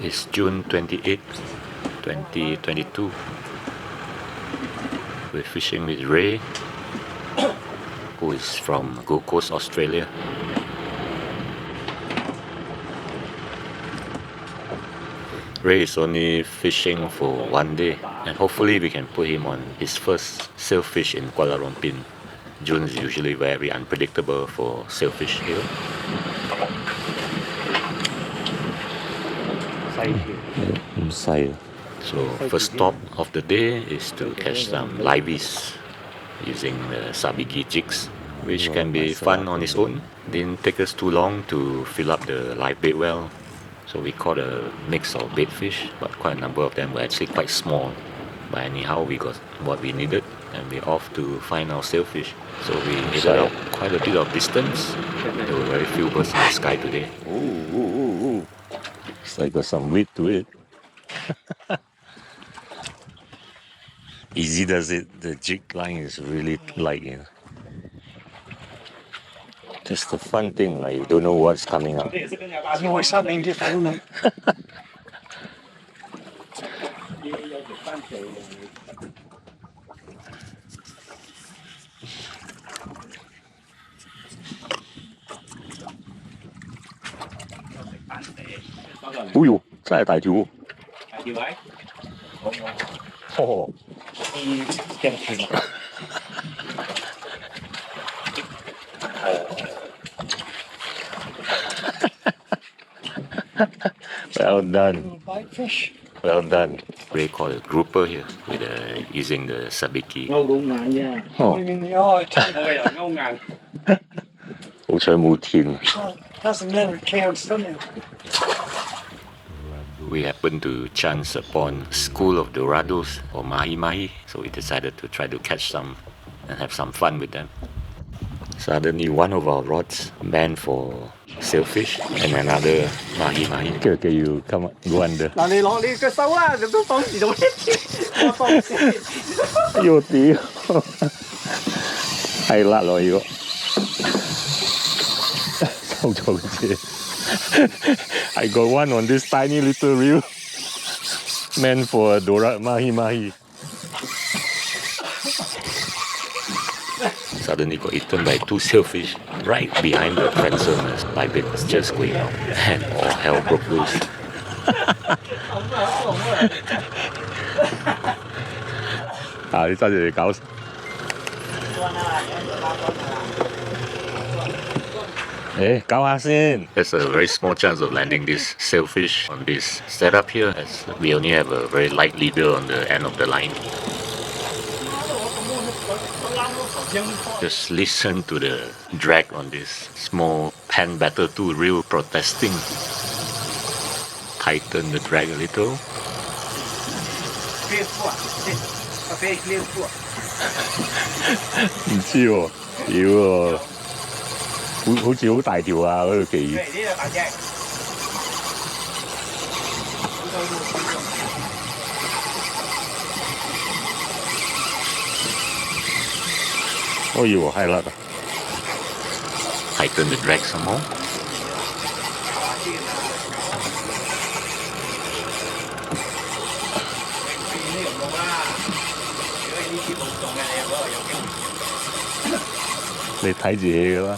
It's June 28th, 2022. We're fishing with Ray, who is from Gold Coast, Australia. Ray is only fishing for one day, and hopefully we can put him on his first sailfish in Kuala Rompin. June is usually very unpredictable for sailfish here. Sail. So first stop of the day is to catch some liveys using the sabiki jigs, which can be fun on its own. Didn't take us too long to fill up the live bait well. So we caught a mix of bait fish, but quite a number of them were actually quite small. But anyhow, we got what we needed, and we're off to find our sailfish. So we headed out quite a bit of distance. There were very few birds in the sky today. Ooh. It's like got some weight to it. Easy does it. The jig line is really light, you know. That's the fun thing, like you don't know what's coming up. It's always something different, isn't it? Oh呦，真係大條喎！哦，Well done. Bait fish. Well done. Ray caught a grouper here with using the sabiki. Put him in the eye. Too. 好彩冇甜。 Doesn't matter, it counts, doesn't it? We happened to chance upon school of Dorados or Mahi Mahi, so we decided to try to catch some and have some fun with them. Suddenly one of our rods meant for sailfish and another Mahi Mahi. Okay, you come go under. 嗱，你攞你隻手啦，你都綁住到我放先。哎呦屌，係辣落要，收咗嘅啫。I got one on this tiny little reel, meant for Dora Mahi Mahi. Suddenly got eaten by two sailfish right behind the transom. My bait was just going out and all hell broke loose. À, 你揸住嚟搞。誒，搞下先。 There's a very small chance of landing this sailfish on this setup here, as we only have a very light leader on the end of the line. Just listen to the drag on this small PENN Battle 2 reel protesting. Tighten the drag a little. 唔知喎，屌喎，好似好大條啊嗰條旗。哦呦，係啦。Tighten the drag some more. Hãy subscribe cho kênh Ghiền Mì Gõ để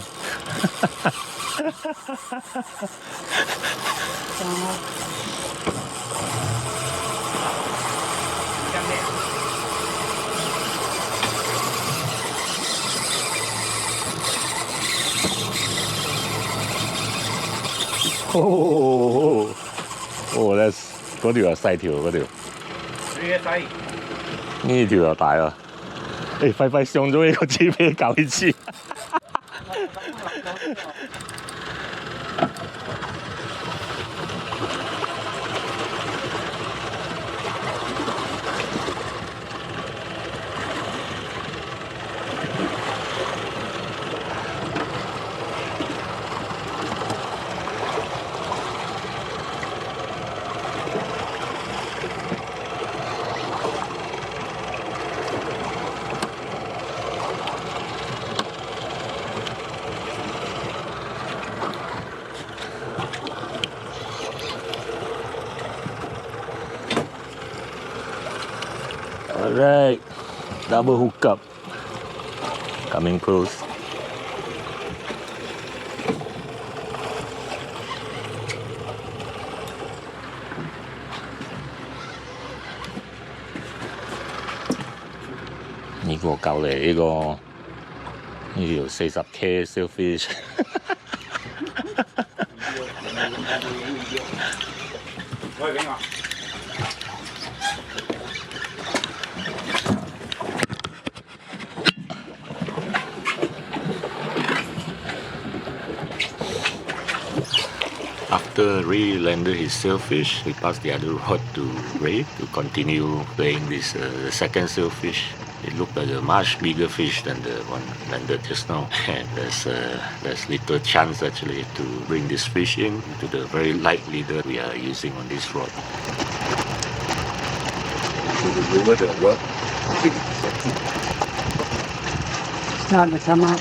không bỏ lỡ嗰條又細條嗰條，呢條又大啊！誒，快上咗呢個紙俾你搞一次。Alright, double hookup. Coming close. Này個夠嚟呢個呢條40K Sailfish 喂，俾我。After Ray landed his sailfish, we passed the other rod to Ray to continue playing this second sailfish. It looked like a much bigger fish than the one landed just now, and there's little chance actually to bring this fish in to the very light leader we are using on this rod. Starting to come up.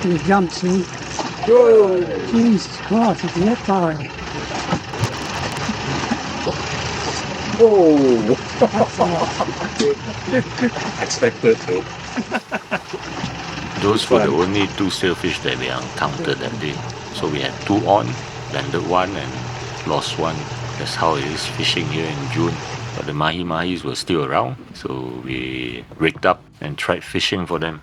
He jumps in. Whoa! Jesus Christ, it's net fine. Oh! Expected to. Those were the only two sailfish that we encountered that day. So we had 2 on, landed 1 and lost 1. That's how it is fishing here in June. But the mahi-mahis were still around, so we rigged up and tried fishing for them.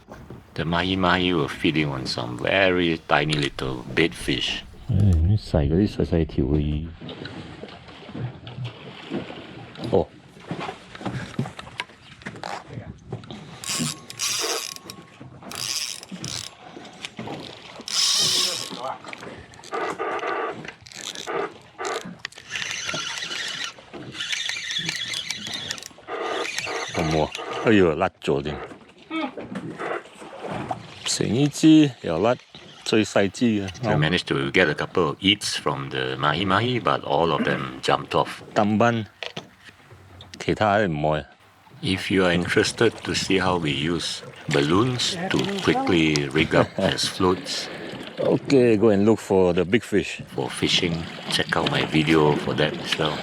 The mahi-mahi were feeding on some very tiny little bait fish. 細嗰啲細細條嘅魚。哦。咁喎，哎呦，甩咗添。成呢支又甩，最細支嘅。We managed to get a couple of eats from the mahi-mahi, but all of them jumped off. 抌賓，其他唔愛。If you are interested to see how we use balloons to quickly rig up as floats Okay, go and look for the big fish. for fishing, check out my video for that as well.